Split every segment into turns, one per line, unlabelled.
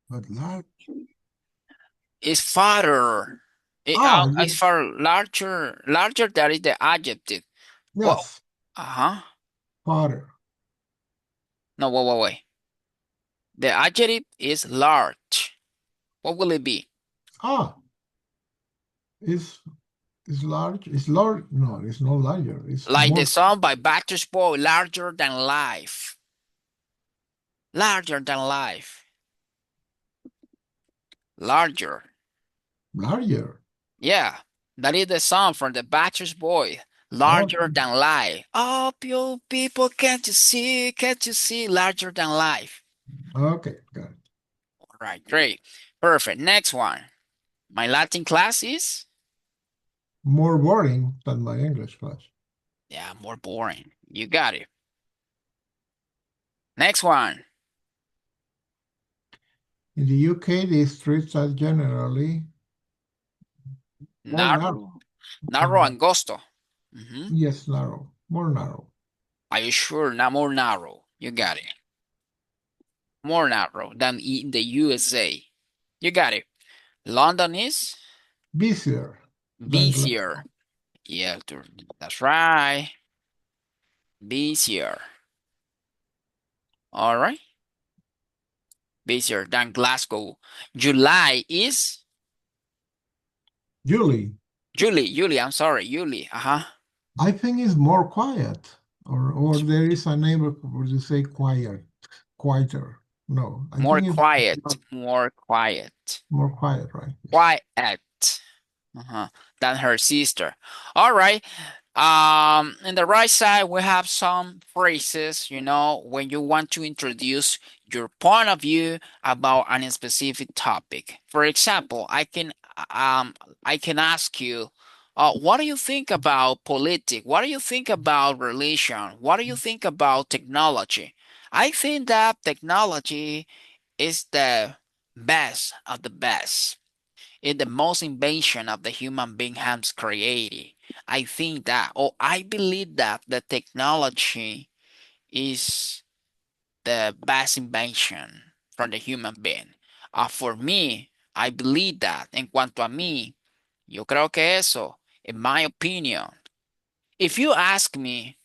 But large.
It's farther.
Ah,
It's far larger. Larger, that is the adjective. What?
yes.
Uh-huh.
Father.
No, wait. The adjective is large. What will it be?
Ah, is large. It's large. No, it's not larger. It's
Like the
more.
song by Backstreet Boy, larger than life. Larger than life. Larger.
Larger.
Yeah, that is the song from the Backstreet Boy. Larger
Okay.
than life. Oh, people, can't you see? Can't you see? Larger than life.
Okay. Got it.
All right, great. Perfect. Next one. My Latin class is,
More boring than my English class.
yeah, more boring. You got it. Next one.
In the UK, the streets are generally more narrow.
Narrow. Narrow,
Mm,
angosto. Mm-hmm.
yes, narrow. More narrow.
Are you sure? Not more narrow. You got it. More narrow than in the USA. You got it. London is
Busier than
busier.
Glasgow.
Yeah, that's right. Busier. All right. Busier than Glasgow. July is
Julie,
Julie. I'm sorry, Julie. Uh-huh.
I think it's more quiet. Or there is a name where you say quiet, quieter. No, I
More
think it's
quiet.
not
More quiet.
more quiet, right? Yes.
Quiet. Uh-huh. Than her sister. All right. In the right side, we have some phrases, when you want to introduce your point of view about a specific topic. For example, um I can ask you, what do you think about politics? What do you think about religion? What do you think about technology? I think that technology is the best of the best. It's the most invention of the human being has created. I think that, or I believe that the technology is the best invention from the human being. For me, I believe that. En cuanto a mí, yo creo que eso, in my opinion, if you ask me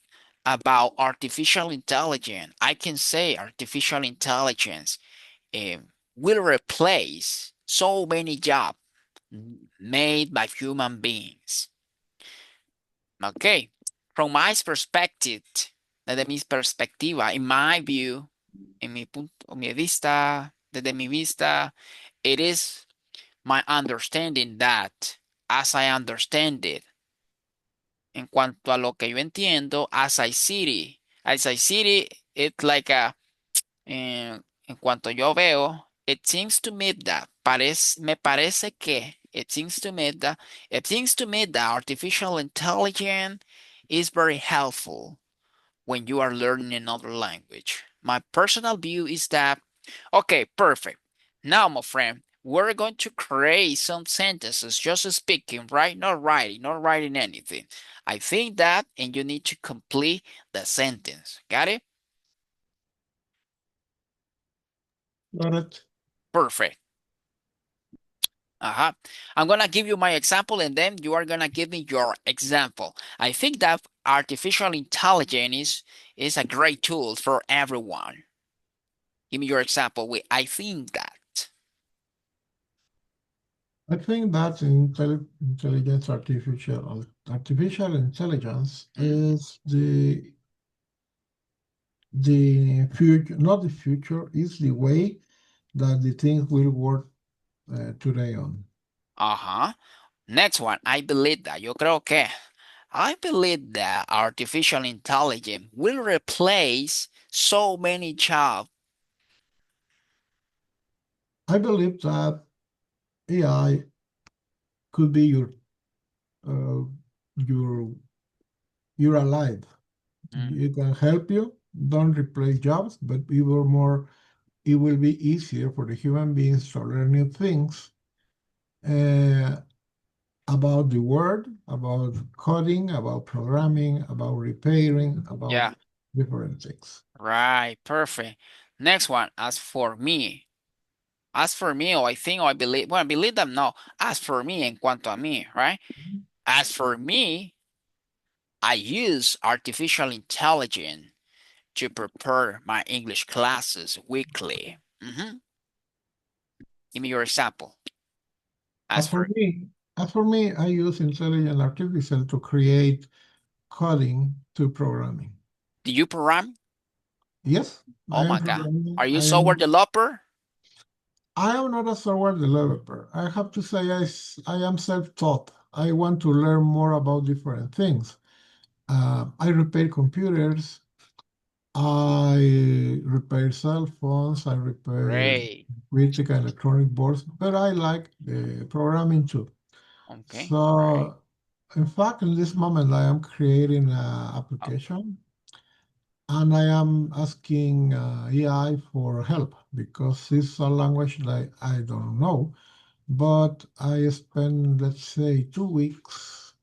about artificial intelligence, I can say artificial intelligence eh, will replace so many jobs made by human beings. Okay, from my perspective, desde mi perspectiva, in my view, en mi punto, mi vista, desde mi vista, it is my understanding that, as I understand it, en cuanto a lo que yo entiendo, as I see it, it's like en cuanto yo veo, it seems to me that, me parece que, it seems to me that artificial intelligence is very helpful when you are learning another language. My personal view is that, okay, perfect. Now, my friend, we're going to create some sentences, just speaking, right? Not writing anything. I think that, and you need to complete the sentence. Got it?
Got it.
Perfect. Uh-huh. I'm gonna give you my example and then you are gonna give me your example. I think that artificial intelligence is a great tool for everyone. Give me your example with I think that.
I think that intelligence, artificial intelligence
Mm,
is the future, not the future, is the way that the things will work today on.
uh-huh. Next one, I believe that. Yo creo que. I believe that artificial intelligence will replace so many jobs.
I believe that AI could be uh, your you're alive.
Mm,
It can help you, don't replace jobs, but it will be easier for the human beings to learn new things uh, about the world, about coding, about programming, about repairing, about
yeah,
different things.
right, perfect. Next one, as for me. As for me, or I think, or I believe, well, I believe them, no. As for me, en cuanto a mí, right? As for me, I use artificial intelligence to prepare my English classes weekly. Give me your example. As
As for
for,
me, as for me, I use intelligent artificial to create coding to programming.
do you program?
Yes,
Oh
I am
my God. Are
programming.
you software developer?
I am not a software developer. I have to say I am self-taught. I want to learn more about different things. I repair computers. I repair cell phones. I repair
Great.
critical electronic boards, but I like the programming too.
Okay, great.
So, in fact, in this moment, I am creating an
Oh,
application and I am asking AI for help because it's a language that I don't know. But I spent, let's say, 2 weeks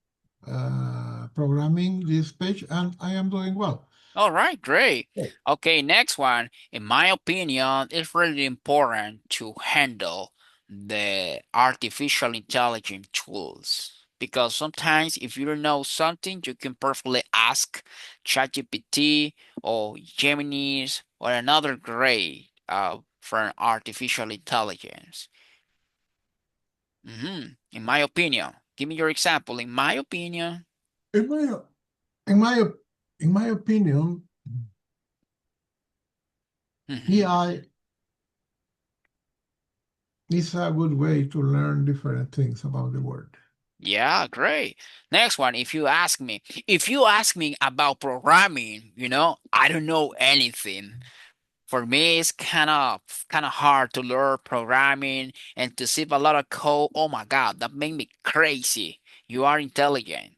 programming this page and I am doing well.
all right, great.
Oh.
Okay, next one. In my opinion, it's really important to handle the artificial intelligence tools because sometimes if you don't know something, you can perfectly ask ChatGPT or Gemini's or another grade for an artificial intelligence. In my opinion, give me your example. In my opinion,
In my, in my, in my opinion,
mhm.
AI is a good way to learn different things about the world.
Yeah, great. Next one, if you ask me about programming, I don't know anything. For me, it's kind of hard to learn programming and to see a lot of code. Oh my God, that made me crazy. You are intelligent.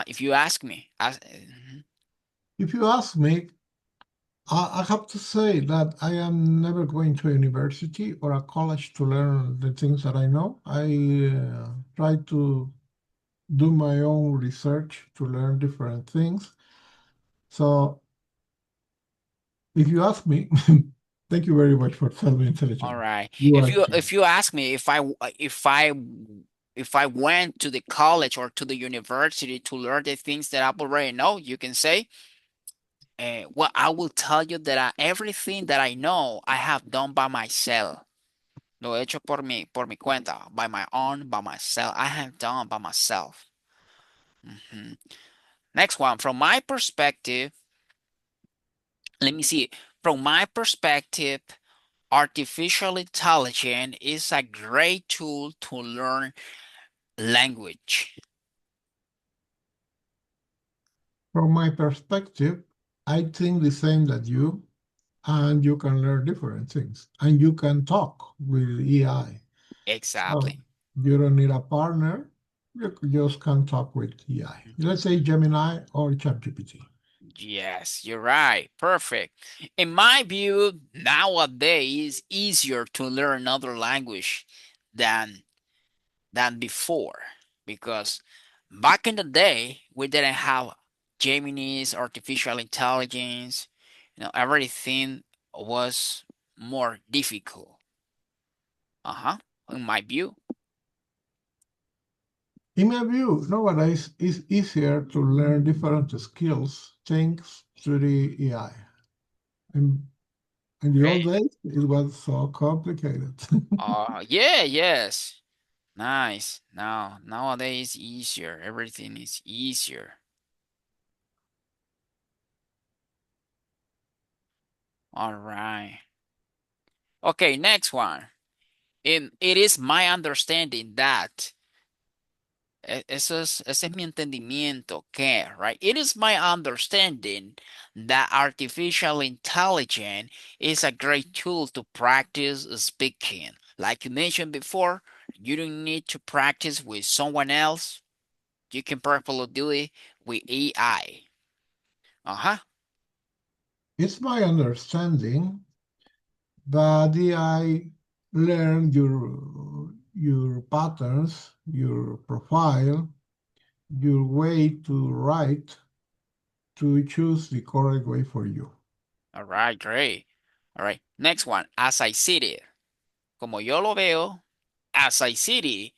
If you ask me,
If you ask me, I have to say that I am never going to a university or a college to learn the things that I know. I try to do my own research to learn different things. So if you ask me, thank you very much for telling me
all
intelligent.
right.
You
If
are
you
true.
if you ask me if I went to the college or to the university to learn the things that I already know, you can say, well, I will tell you that everything that I know, I have done by myself. Lo he hecho por mi cuenta, by my own, by myself. I have done by myself. Mhm. Next one, from my perspective, let me see. From my perspective, artificial intelligence is a great tool to learn language.
From my perspective, I think the same that you, and you can learn different things, and you can talk with AI. So
Exactly.
you don't need a partner. You just can talk with AI.
Mhm.
Let's say Gemini or ChatGPT.
Yes, you're right. Perfect. In my view, nowadays it's easier to learn another language than before because back in the day we didn't have Gemini's artificial intelligence. Everything was more difficult. In my view.
In my view, nowadays it's easier to learn different skills thanks to the AI. In the old
Great.
days, it was so complicated.
Yeah, yes. Nice. Nowadays easier. Everything is easier. All right. Okay, next one. It is my understanding that ese es mi entendimiento que, right? It is my understanding that artificial intelligence is a great tool to practice speaking. Like you mentioned before, you don't need to practice with someone else. You can perfectly do it with AI. Uh-huh.
It's my understanding that the AI learn your patterns, your profile, your way to write to choose the correct way for you.
All right, great. All right. Next one. As I see it. Como yo lo veo, as I see it,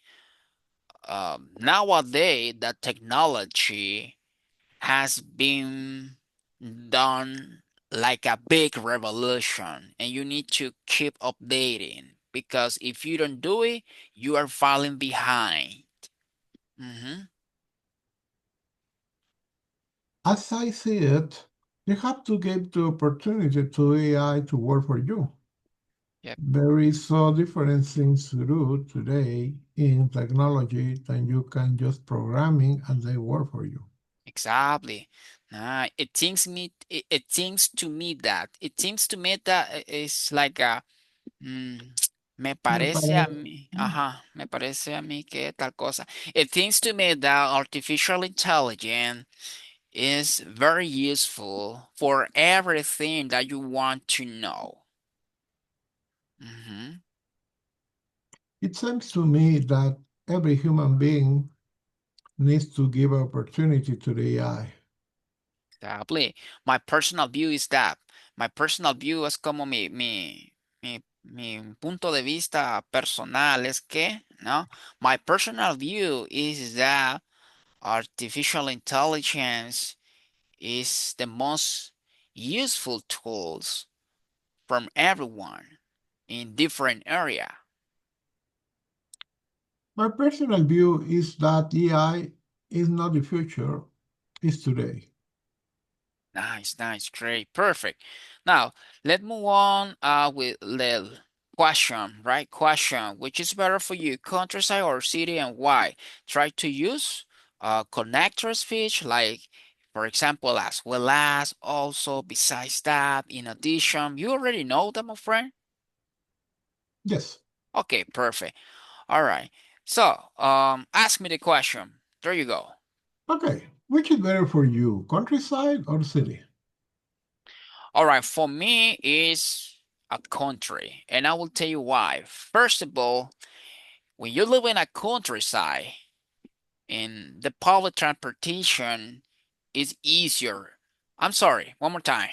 nowadays the technology has been done like a big revolution, and you need to keep updating because if you don't do it, you are falling behind. Mm-hmm.
As I see it, you have to give the opportunity to AI to work for you.
Yep,
There is so different things to do today in technology than you can just programming and they work for you.
exactly. It seems to me that it's like a
Me pare-
me parece a mí que tal cosa. It seems to me that artificial intelligence is very useful for everything that you want to know. Hmm.
It seems to me that every human being needs to give opportunity to the AI.
Exactly. My personal view is that. My personal view es como mi punto de vista personal es que, ¿no? My personal view is that artificial intelligence is the most useful tools from everyone in different area.
My personal view is that AI is not the future, it's today.
Nice, nice, great, perfect. Now let's move on with the question, right? Question, which is better for you, countryside or city, and why? Try to use connector speech, like for example, as well as, also, besides that, in addition. You already know them, my friend.
Yes.
Okay, perfect. All right. So, ask me the question. There you go.
Okay. Which is better for you, countryside or city?
All right, for me is a country, and I will tell you why. First of all, when you live in a countryside, and the public transportation is easier. I'm sorry, one more time.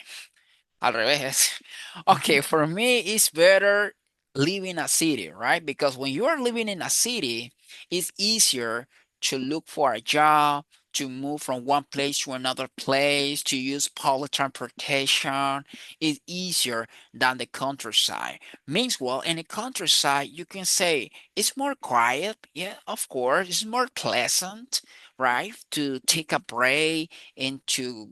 Al revés. Okay, for me, it's better living in a city, right? Because when you are living in a city, it's easier to look for a job, to move from one place to another place, to use public transportation. It's easier than the countryside. Meanwhile, in the countryside, you can say it's more quiet. Yeah, of course, it's more pleasant, right? To take a break and to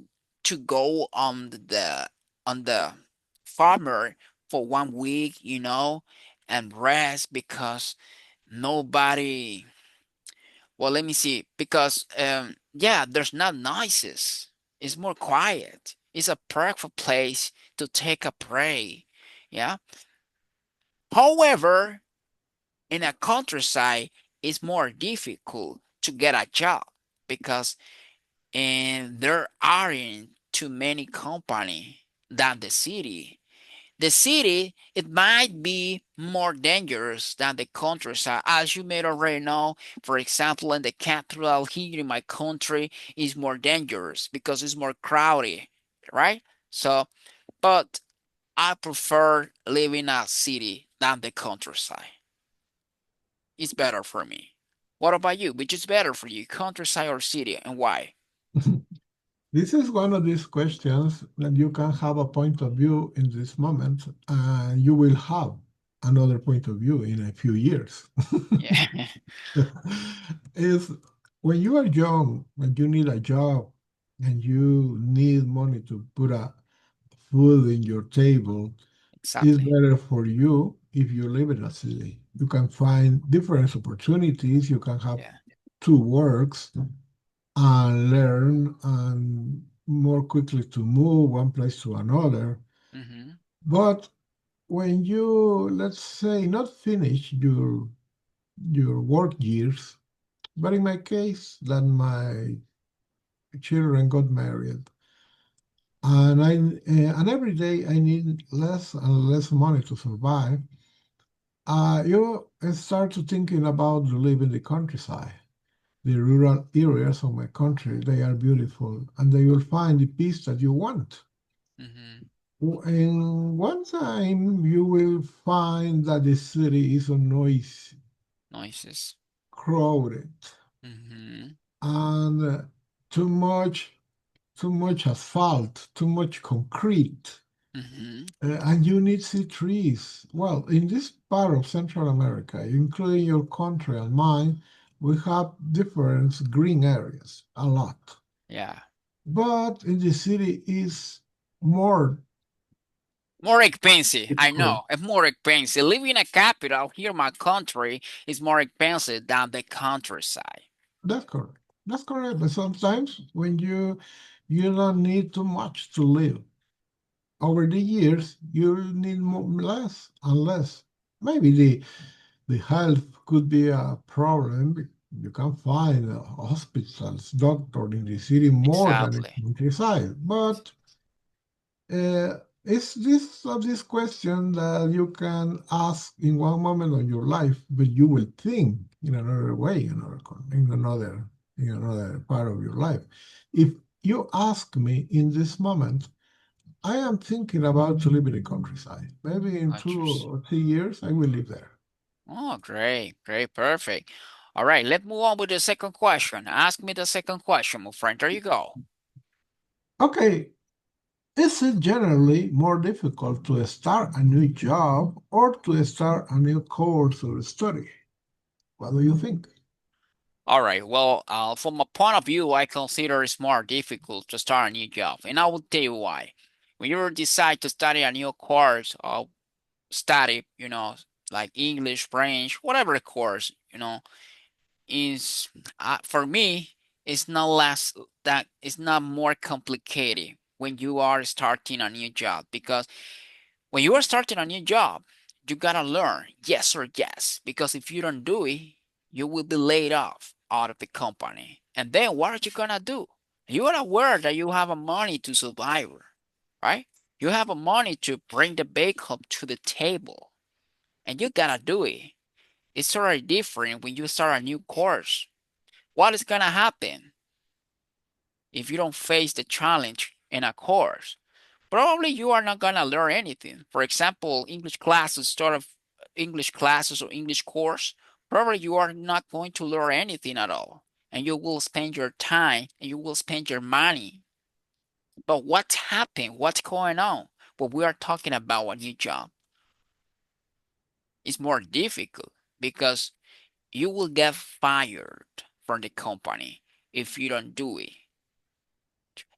go on the farmer for 1 week, and rest because nobody, well, let me see, because yeah, there's not noises. It's more quiet. It's a perfect place to take a break. Yeah. However, in a countryside, it's more difficult to get a job because there aren't too many company than the city. The city, it might be more dangerous than the countryside. As you may already know, for example, in the capital here in my country is more dangerous because it's more crowded, right? So, but I prefer living in a city than the countryside. It's better for me. What about you? Which is better for you, countryside or city, and why?
This is one of these questions that you can have a point of view in this moment, and you will have another point of view in a few years.
Yeah.
Is when you are young, when you need a job and you need money to put a food in your table, it's
Exactly.
better for you if you live in a city. You can find different opportunities. You can have
Yeah.
two works and learn and more quickly to move one place to another.
Mm-hmm.
But when you, let's say, not finish your work years, but in my case, that my children got married, and every day I need less and less money to survive. You start to thinking about to live in the countryside. The rural areas of my country, they are beautiful, and they will find the peace that you want.
Mm-hmm.
In one time, you will find that the city is so noisy,
Noises.
crowded,
Mm-hmm.
and too much, too much asphalt, too much concrete,
Mm-hmm.
and you need see trees. Well, in this part of Central America, including your country and mine, we have different green areas, a lot.
Yeah.
But in the city is more
More expensive. I
difficult.
know. It's more expensive. Living in a capital here in my country is more expensive than the countryside.
That's correct. That's correct. But sometimes when you don't need too much to live. Over the years, you need more, less and less. Maybe the health could be a problem. You can find hospitals, doctor in the city more than in
Exactly.
the countryside. But it's this question that you can ask in one moment of your life, but you will think in another way, in another part of your life. If you ask me in this moment, I am thinking about to live in the countryside. Maybe in two
Countries.
or 3 years, I will live there.
Oh, great. Great. Perfect. All right. Let's move on with the second question. Ask me the second question, my friend. There you go.
Okay, is it generally more difficult to start a new job or to start a new course or study? What do you think?
All right. Well, from my point of view, I consider it's more difficult to start a new job, and I will tell you why. When you decide to study a new course or study, like English, French, whatever the course, is for me, it's not less that it's not more complicated when you are starting a new job because when you are starting a new job, you gotta learn yes or yes. Because if you don't do it, you will be laid off out of the company. And then what are you gonna do? You are aware that you have a money to survive, right? You have a money to bring the backup to the table, and you gotta do it. It's already different when you start a new course. What is gonna happen if you don't face the challenge in a course? Probably you are not gonna learn anything. For example, English classes or English course, probably you are not going to learn anything at all. And you will spend your time and you will spend your money. But what's happened? What's going on? When we are talking about a new job, it's more difficult because you will get fired from the company if you don't do it.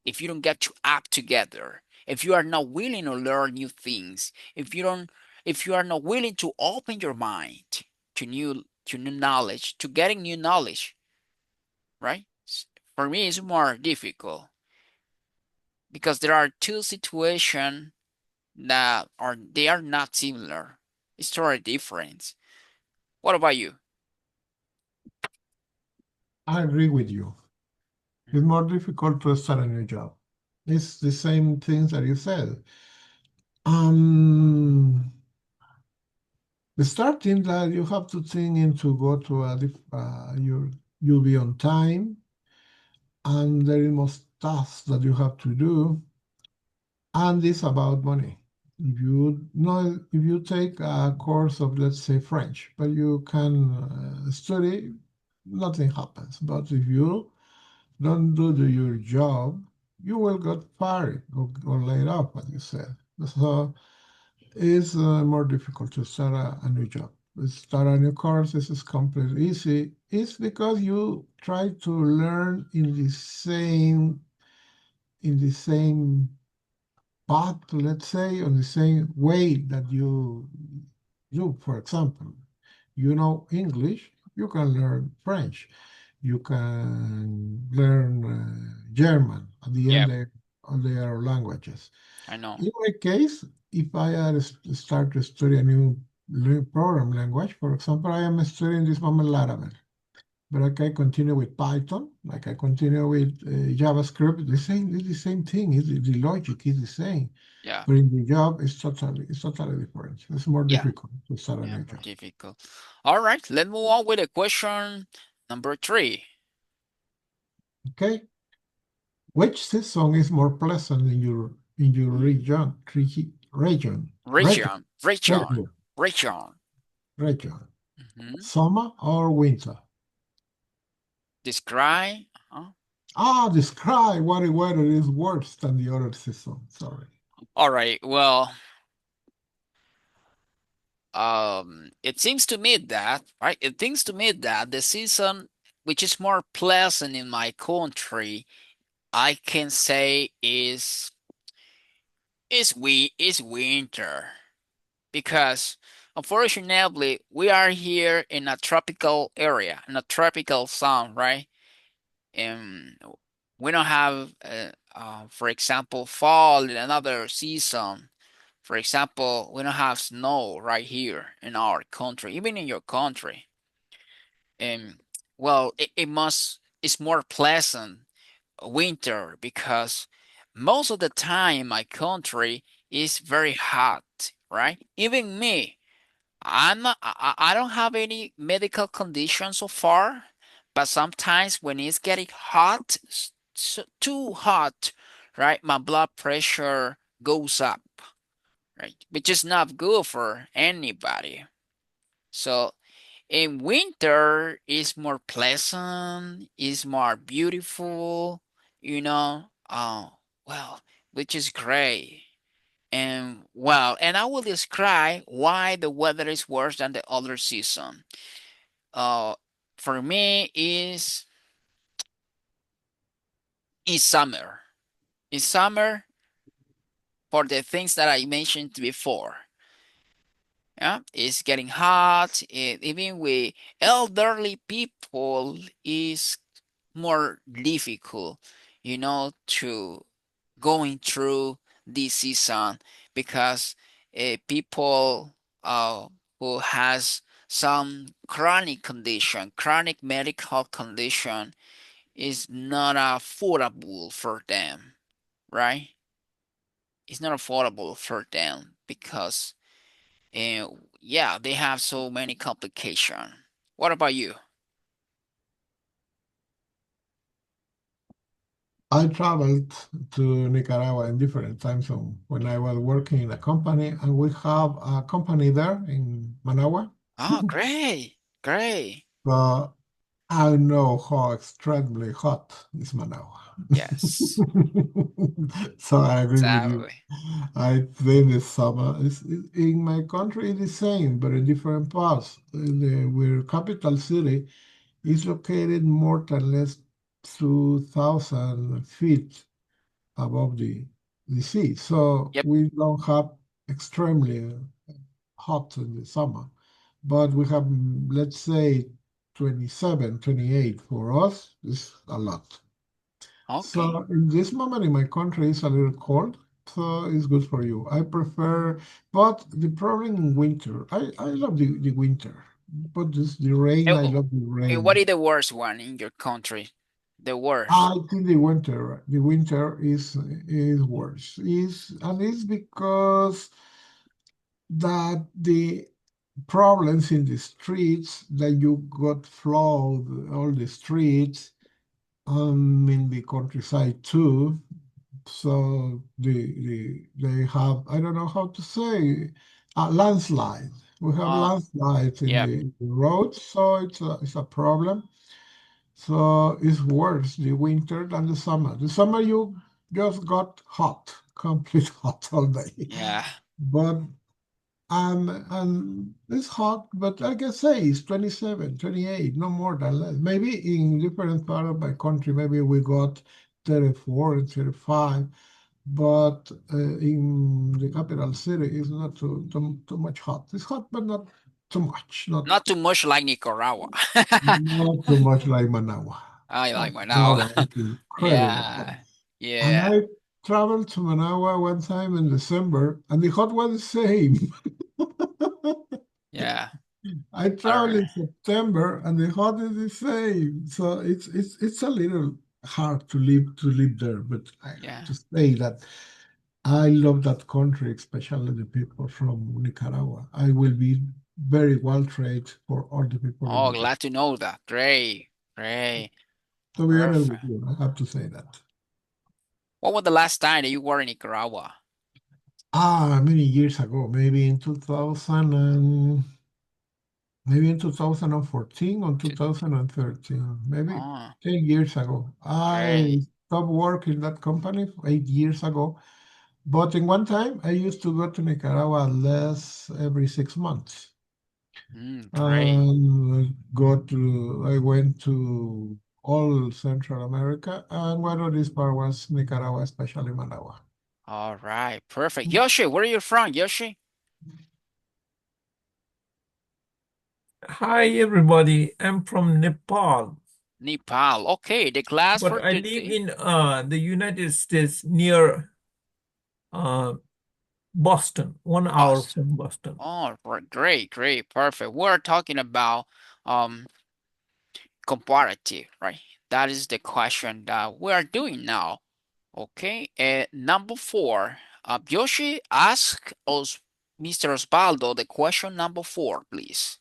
If you don't get your act together, if you are not willing to learn new things, if you are not willing to open your mind to new knowledge, to getting new knowledge, right? For me, it's more difficult because there are two situations that are not similar. It's totally different. What about you?
I agree with you. It's more difficult to start a new job. It's the same things that you said. Um, the starting that you have to think into go to you'll be on time, and there is most tasks that you have to do, and it's about money. If you take a course of, let's say, French, but you can study, nothing happens. But if you don't do your job, you will get fired or laid off, as you said. So it's more difficult to start a new job. Start a new course, this is completely easy. It's because you try to learn in the same path, let's say, on the same way that you, for example, you know English, you can learn French, you can learn German. At the
Yeah,
end, they are languages.
I know.
In my case, if I had start to study a new program language, for example, I am studying this moment Laravel, but I can continue with Python, like I continue with JavaScript. It's the same thing. The logic is the same,
Yeah,
but in the job, it's totally different. It's more
yeah,
difficult to start a
yeah,
new
more
job.
difficult. All right, let's move on with the question number three.
Okay, which season is more pleasant in your region,
Region, region,
region,
region.
region.
Mhm.
Summer or winter?
Describe.
Ah, describe what the weather is worse than the other season. Sorry.
All right. Well, it seems to me that, right? It seems to me that the season which is more pleasant in my country, I can say is winter because unfortunately we are here in a tropical area, in a tropical zone, right? And we don't have, for example, fall in another season. For example, we don't have snow right here in our country, even in your country. And well, it's more pleasant winter because most of the time my country is very hot, right? Even me, I don't have any medical condition so far, but sometimes when it's getting hot, too hot, right, my blood pressure goes up, right, which is not good for anybody. So in winter is more pleasant, is more beautiful, you know. Well, which is great. And well, and I will describe why the weather is worse than the other season. Uh, for me is summer. Is summer for the things that I mentioned before. Yeah, it's getting hot. Even with elderly people, is more difficult, to going through this season because people who has some chronic condition, chronic medical condition, is not affordable for them, right? It's not affordable for them because, uh, yeah, they have so many complications. What about you?
I traveled to Nicaragua in different time zones when I was working in a company, and we have a company there in Managua.
Oh, great, great.
So I know how extremely hot is Managua.
Yes,
So I agree with you.
exactly.
I think the summer is in my country it is the same, but in different parts. Where capital city is located more than less 2,000 feet above the sea. So
Yep.
we don't have extremely hot in the summer, but we have, let's say, 27, 28 for us is a lot.
Okay.
So in this moment in my country it's a little cold, so it's good for you. I prefer, but the problem in winter, I love the winter, but this the rain,
And,
I love the
and what
rain.
is the worst one in your country? The worst.
I think the winter is worse. Is and it's because that the problems in the streets that you got flood all the streets in the countryside too. So they have, I don't know how to say, a landslide. We have
Uh,
landslides in
yep.
the roads, so it's a problem. So it's worse the winter than the summer. The summer you just got hot, complete hot all day.
Yeah.
But and it's hot, but like I say, it's 27, 28, no more than less. Maybe in different part of my country, maybe we got 34 and 35, but in the capital city, it's not too much hot. It's hot, but not too much,
Not too much like Nicaragua.
not too much like Managua.
I like Managua.
Managua is incredible.
Yeah.
And
Yeah.
I traveled to Managua one time in December, and the hot was the same.
Yeah.
I
All
traveled
right.
in September, and the hot is the same. So it's a little hard to live there, but I have
Yeah.
to say that I love that country, especially the people from Nicaragua. I will be very well treated for all the people in
Oh,
Nicaragua.
glad to know that. Great. Great.
To be honest with
Perfect.
you, I have to say that.
What was the last time that you were in Nicaragua?
Many years ago, maybe in 2014 or
To,
2013, maybe
oh,
10 years ago. I
great.
stopped working that company 8 years ago. But in one time, I used to go to Nicaragua less every 6 months.
Great.
I went to all Central America, and one of these part was Nicaragua, especially Managua.
All right, perfect. Yoshi, where are you from, Yoshi?
Hi everybody, I'm from Nepal,
Nepal. Okay, the class
but
for
I live
today.
in the United States near uh, Boston, 1 hour
Boston.
from Boston.
Oh, great, great, perfect. We're talking about um comparative, right? That is the question that we are doing now. Okay, number four. Yoshi, ask us, Mr. Osvaldo, the question number four, please.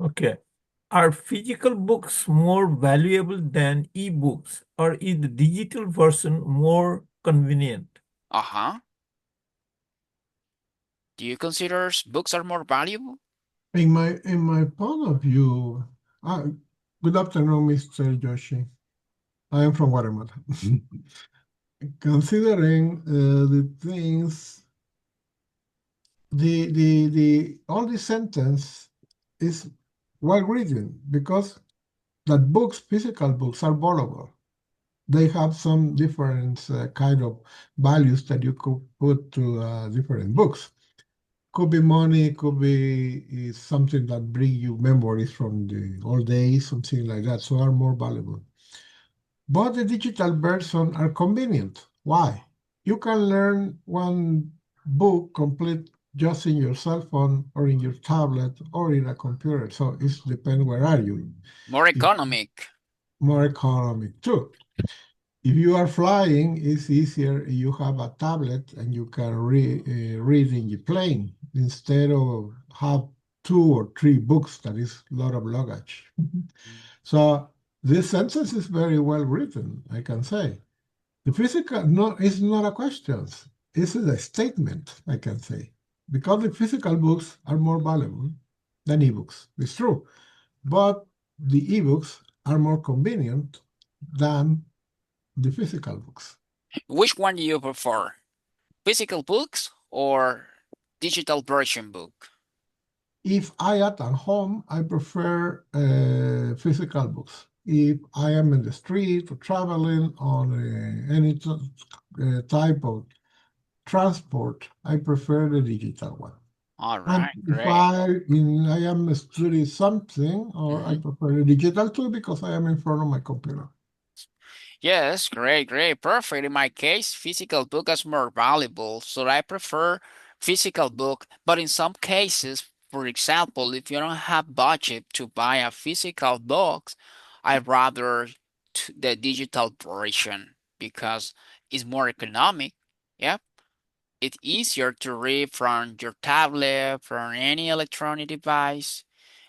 Okay. Are physical books more valuable than e-books, or is the digital version more convenient?
Uh-huh. Do you consider books are more valuable?
In my point of view, uh, good afternoon, Mr. Yoshi. I am from Guatemala. Considering the things, the only sentence is well written because that physical books are valuable. They have some different kind of values that you could put to different books. Could be money, could be something that bring you memories from the old days, something like that. So are more valuable. But the digital version are convenient. Why? You can learn one book complete just in your cell phone or in your tablet or in a computer. So it depends where are you.
More
If
economic.
more economic too. If you are flying, it's easier. You have a tablet and you can read in your plane instead of have 2 or 3 books. That is a lot of luggage. So this sentence is very well written, I can say. The physical no is not a question. This is a statement, I can say. Because the physical books are more valuable than ebooks. It's true. But the ebooks are more convenient than the physical books.
Which one do you prefer? Physical books or digital version book?
If I at home, I prefer physical books. If I am in the street or traveling on any type of transport, I prefer the digital one.
All
And
right,
if
great.
I am studying something, or I
Hmm.
prefer the digital too because I am in front of my computer.
Yes, great, great, perfect. In my case, physical book is more valuable, so I prefer physical book. But in some cases, for example, if you don't have budget to buy a physical book, I'd rather the digital version because it's more economic. Yeah, it's easier to read from your tablet, from any electronic device.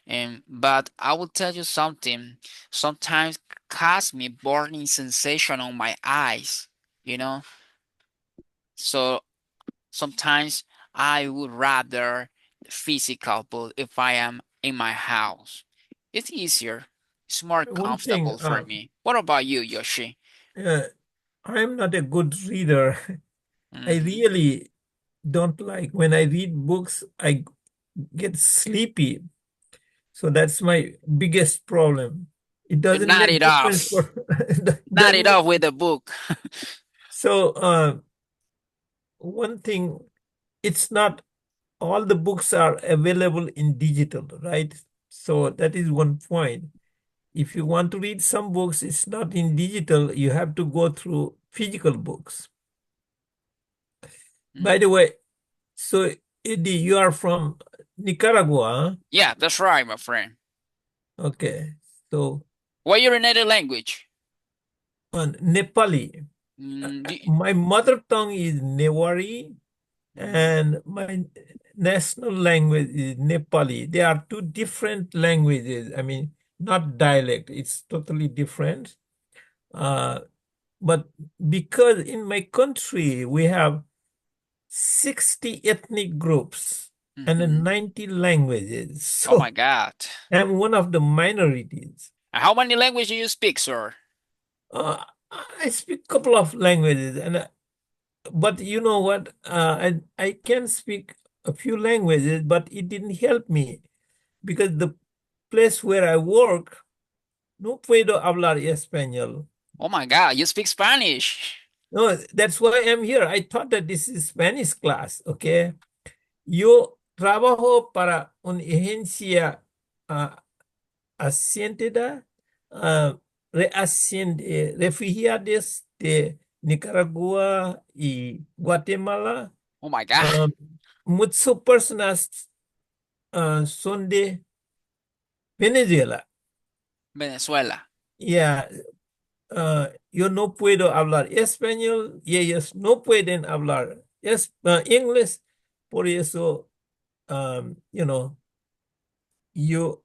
And but I will tell you something. Sometimes cause me burning sensation on my eyes, you know. So sometimes I would rather physical book if I am in my house. It's easier. It's more
One thing,
comfortable for me. What about you, Yoshi?
uh, I'm not a good reader. I
Hmm.
really don't like when I read books, I get sleepy. So that's my biggest problem. It
You
doesn't
knock
make
it
difference
off.
for it
Knock it
doesn't make,
off with the book.
so one thing, it's not all the books are available in digital, right? So that is one point. If you want to read some books, it's not in digital, you have to go through physical books. By the
Mhm.
way, so Eddie, you are from Nicaragua,
Yeah, that's right, my friend.
huh? Okay. So
What your native language?
Nepali.
Mm, do,
My mother tongue is Newari
mm,
and my national language is Nepali. They are two different languages. I mean, not dialect. It's totally different. But because in my country we have 60 ethnic groups and
Mm-hmm.
90 languages,
Oh my
so
God.
I'm one of the minorities.
How many languages do you speak, sir?
Uh, I speak a couple of languages, but you know what? I can speak a few languages, but it didn't help me because the place where I work no puedo hablar español.
Oh my God, you speak Spanish.
No, that's why I'm here. I thought that this is Spanish class, okay? Yo trabajo para una agencia uh, asientada, refugiados de Nicaragua y Guatemala.
Oh my God.
Um, Muchas personas son de Venezuela.
Venezuela.
Ya, yo no puedo hablar español y ellos no pueden hablar inglés. Por eso, yo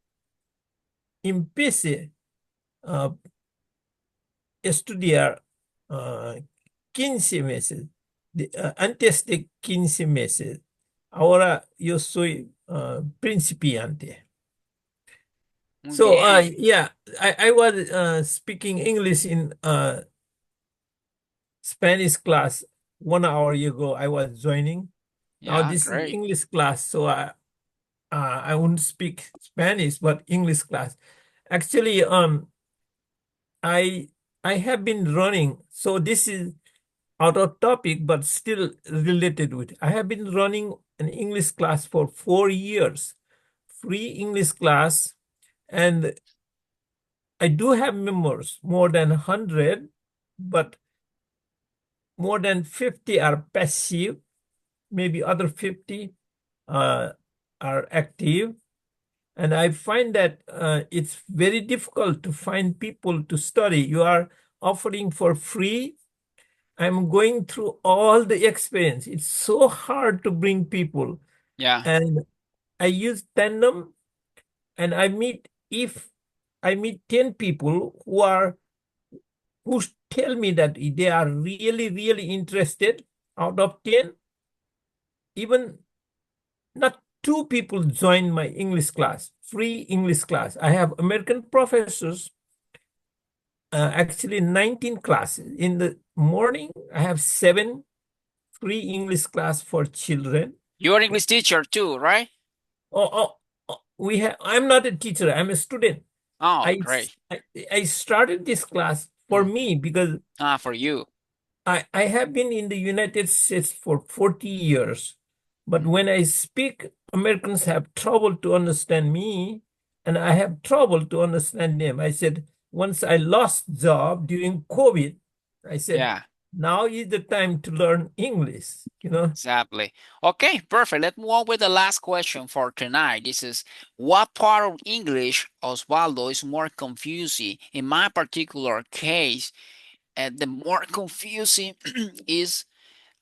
empecé a estudiar uh, 15 meses, antes de 15 meses. Ahora yo soy principiante.
Muy
So,
bien.
yeah, I was speaking English in Spanish class 1 hour ago. I was joining. Now
Yeah,
this is
great.
English class, so I won't speak Spanish, but English class. Actually, I I have been running. So this is out of topic, but still related with. I have been running an English class for 4 years, free English class, and I do have members, more than 100, but more than 50 are passive. Maybe other 50 uh, are active. And I find that it's very difficult to find people to study. You are offering for free. I'm going through all the experience. It's so hard to bring people.
Yeah,
And I use Tandem, and if I meet 10 people who tell me that they are really, really interested, out of 10, even not two people join my English class, free English class. I have American professors, actually 19 classes. In the morning, I have 7 free English class for children.
you're English teacher too, right?
Oh, I'm not a teacher, I'm a student.
Oh,
I,
great.
I, I started this class for
Mm.
me because
For you.
I have been in the United States for 40 years, but
Mm.
when I speak, Americans have trouble to understand me, and I have trouble to understand them. I said, once I lost job during COVID, I said,
Yeah,
now is the time to learn English.
exactly. Okay, perfect. Let's move on with the last question for tonight. This is what part of English, Osvaldo, is more confusing? In my particular case, the more confusing is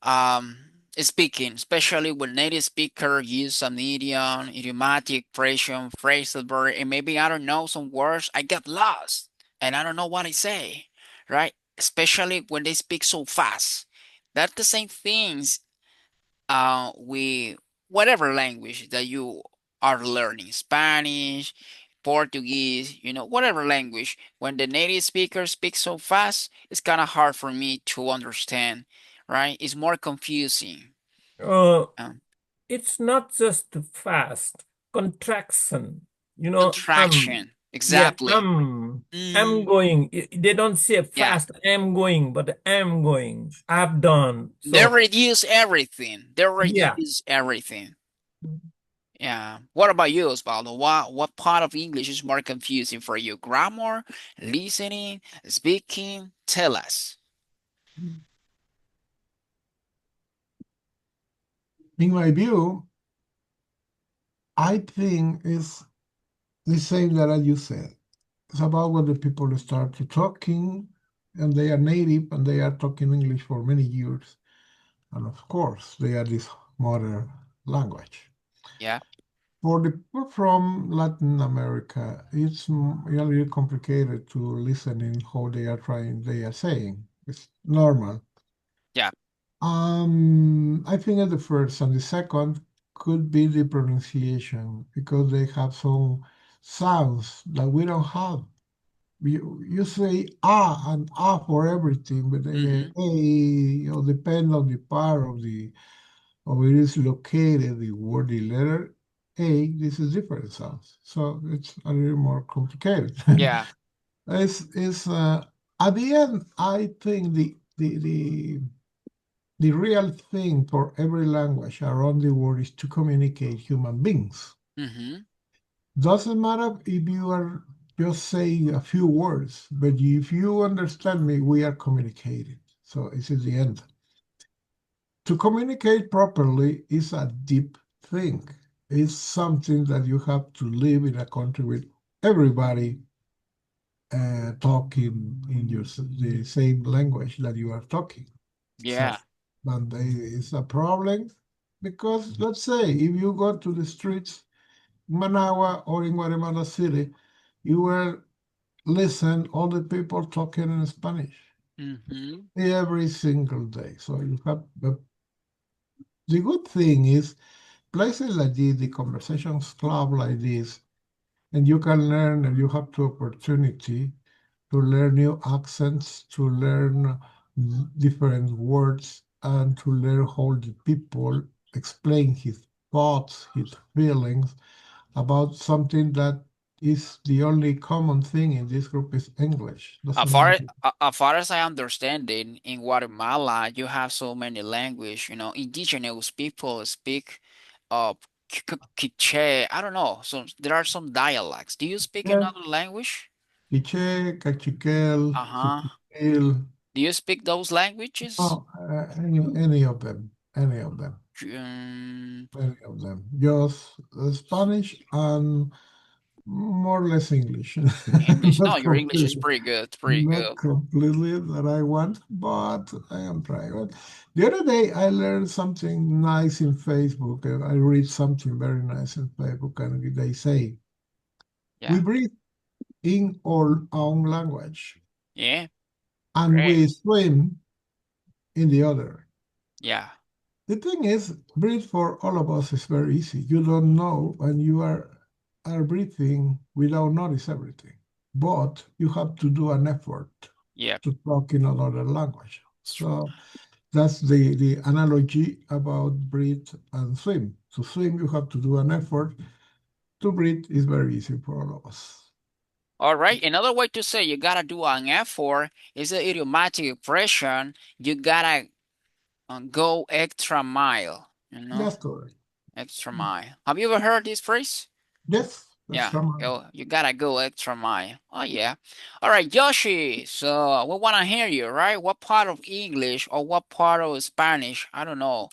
um speaking, especially when native speaker use some idiom, idiomatic expression, phrasal verb, and maybe I don't know some words, I get lost and I don't know what I say, right? Especially when they speak so fast. That's the same things we whatever language that you are learning, Spanish, Portuguese, whatever language. When the native speaker speaks so fast, it's kind of hard for me to understand, right? It's more confusing.
Uh,
Um,
it's not just fast contraction.
Contraction,
Yeah,
exactly.
I'm
Mm,
going. They don't say
yeah,
fast. I'm going, but I'm going. I've done.
they
So
reduce everything. They
yeah.
reduce everything. Yeah. What about you, Osvaldo? What part of English is more confusing for you? Grammar, listening, speaking? Tell us.
In my view, I think it's the same that you said. It's about when the people start to talking and they are native and they are talking English for many years. And of course, they are this modern language.
Yeah.
For the people from Latin America, it's really complicated to listen in how they are saying. It's normal.
Yeah.
I think at the first and the second could be the pronunciation because they have some sounds that we don't have. You say and for everything, but
Mm-hmm.
a, depend on the part of it is located, the word, the letter A, this is different sounds. So it's a little more complicated.
Yeah.
It's at the end, I think the real thing for every language around the world is to communicate human beings.
Mm-hmm.
Doesn't matter if you are just saying a few words, but if you understand me, we are communicating. So it's at the end. To communicate properly is a deep thing. It's something that you have to live in a country with everybody talking in the same language that you are talking. So,
Yeah.
and it's a problem because let's say if you go to the streets in Managua or in Guatemala City, you will listen all the people talking in Spanish
Mm-hmm.
every single day. So you have the good thing is places like this, the conversations club like this, and you can learn and you have the opportunity to learn new accents, to learn different words, and to learn how the people explain his thoughts, his feelings about something that is the only common thing in this group is English.
As
Doesn't
far as,
matter.
as far as I understand it, in Guatemala, you have so many language, indigenous people speak Quiche. I don't know. So there are some dialects. Do you speak
Yeah,
another language?
Quiche, Cachiquel,
Uh-huh.
Suchiquel,
Do you speak those languages?
oh, any of them, any of them.
Um,
Many of them. Just Spanish and more or less English.
English. No,
Not
your English is
completely,
pretty good. It's pretty
not
good.
completely that I want, but I am trying. But the other day I learned something nice in Facebook. I read something very nice in Facebook, and they say we
Yeah.
breathe in our own language
Yeah.
and
Great.
we swim in the other.
Yeah.
The thing is, breathe for all of us is very easy. You don't know, and you are breathing without notice everything. But you have to do an effort
Yeah.
to talk in another language.
It's true.
So that's the analogy about breathe and swim. To swim, you have to do an effort. To breathe is very easy for all of us.
All right. Another way to say you gotta do an effort is the idiomatic expression. You gotta go extra mile.
That's correct.
Extra mile. Have you ever heard this phrase?
Yes, that's
Yeah,
right.
you gotta go extra mile. Oh yeah. All right, Yoshi. So we wanna hear you, right? What part of English or what part of Spanish? I don't know.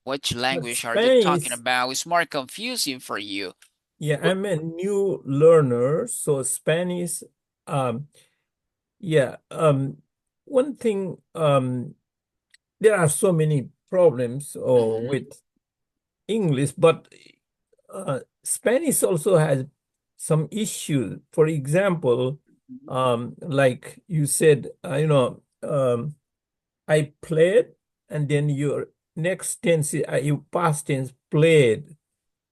Which
But
language are you talking
Spanish,
about? It's more confusing for you.
yeah, I'm a new learner, so Spanish, um, yeah, one thing, there are so many problems
Mm-hmm.
with English, but Spanish also has some issues. For example, like you said, I played, and then your next tense, you past tense played.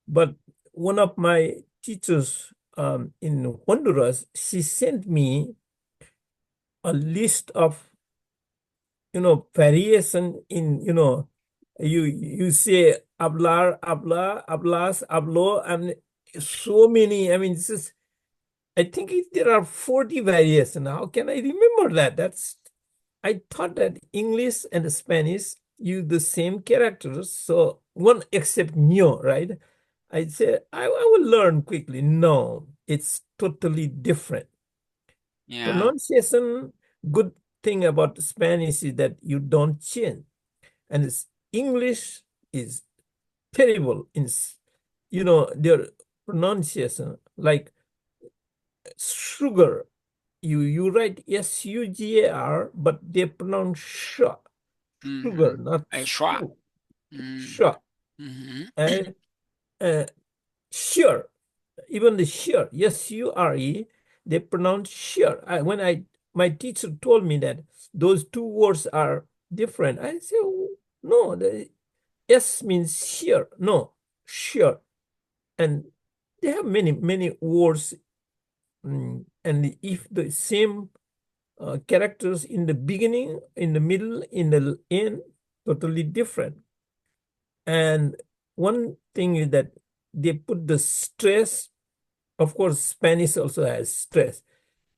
But one of my teachers in Honduras, she sent me a list of variation in you say hablar, hablar, hablas, hablo, and so many. I mean, this is I think there are 40 variations. How can I remember that? I thought that English and Spanish use the same characters, so one except no, right? I said I will learn quickly. No, it's totally different.
Yeah.
Pronunciation, good thing about Spanish is that you don't change. And English is terrible in, their pronunciation. Like sugar, you write SUGAR, but they pronounce sugar,
Mm-hmm.
not
A schwa.
su,
Mm.
sha.
Mm-hmm.
And uh, sure. Even the sure, S-U-R-E, they pronounce sure. My teacher told me that those two words are different. I said, "Oh, no, the S means sure. No, sure." And they have many words, and if the same characters in the beginning, in the middle, in the end, totally different. And one thing is that they put the stress. Of course, Spanish also has stress.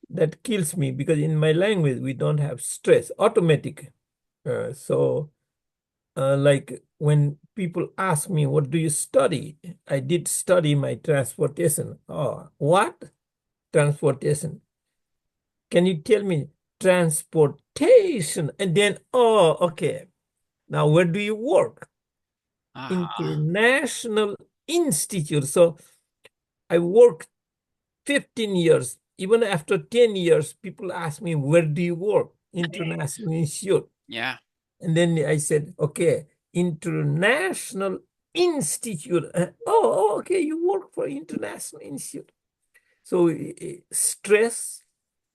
That kills me because in my language we don't have stress, automatic. Like when people ask me, "What do you study?" I did study my transportation. Oh, what? Transportation. Can you tell me transportation? And then, oh, okay. Now, where do you work?
Ah,
International Institute. So I worked 15 years. Even after 10 years, people ask me, where do you work? International Institute.
yeah,
And then I said, okay, International Institute. Okay, you work for International Institute. So stress,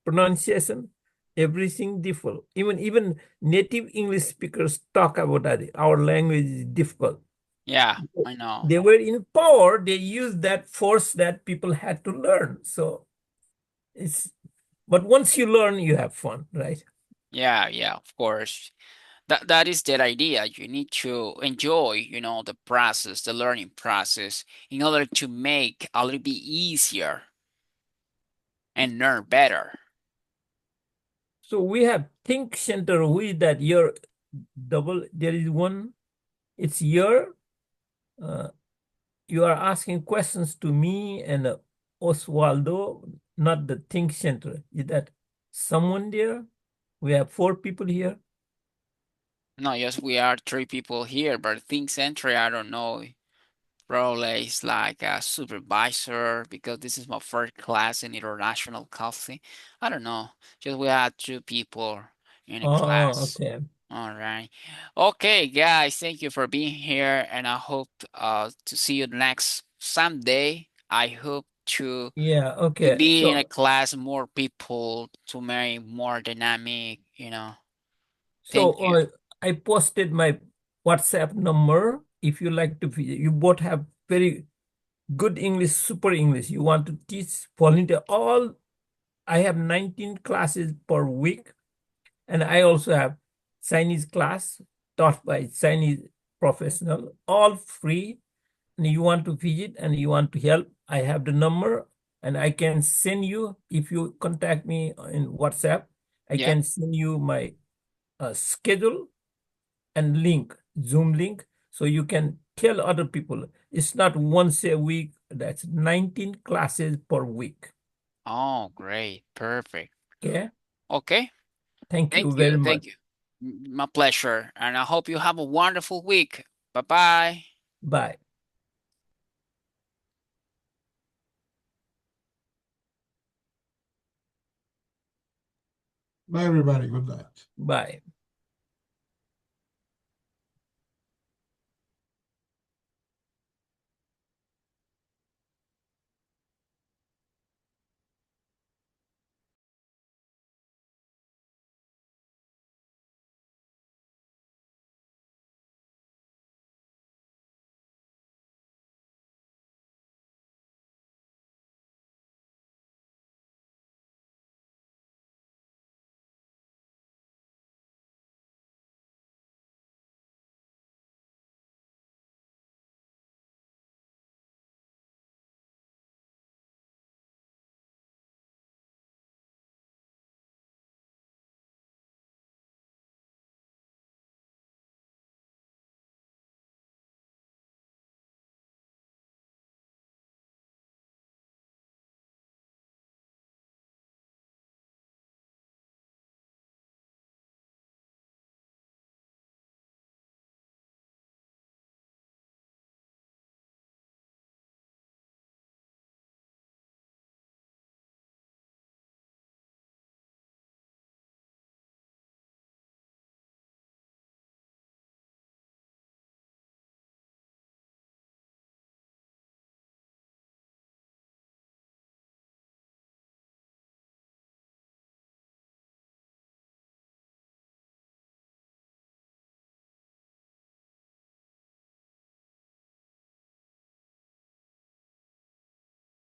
pronunciation, everything difficult. Even native English speakers talk about that. Our language is difficult.
yeah, I know.
They were in power. They used that force that people had to learn. So it's, but once you learn, you have fun, right?
Yeah, yeah, of course. That is the idea. You need to enjoy, the process, the learning process, in order to make a little bit easier and learn better.
So we have think center. Who is that? Your double. There is one. It's your. Uh, you are asking questions to me and Oswaldo, not the think center. Is that someone there? We have four people here.
No, yes, we are three people here, but Think Century, I don't know. Probably it's like a supervisor because this is my first class in international coffee. I don't know. Just we had two people in a
Oh,
class.
okay.
All right. Okay, guys, thank you for being here, and I hope to see you next Sunday. I hope
Yeah,
to
okay.
be in a
So
class more people to make more dynamic.
so
Thank you.
I posted my WhatsApp number. If you like to, you both have very good English, super English. You want to teach volunteer all. I have 19 classes per week, and I also have Chinese class taught by Chinese professional, all free. And you want to visit and you want to help, I have the number and I can send you, if you contact me in WhatsApp, I
Yeah.
can send you my schedule and link, Zoom link, so you can tell other people. It's not once a week, that's 19 classes per week.
Oh, great. Perfect.
Okay.
Okay.
Thank
Thank
you
you.
very much.
Thank you. My pleasure. And I hope you have a wonderful week. Bye bye.
Bye.
Bye, everybody. Good night.
Bye.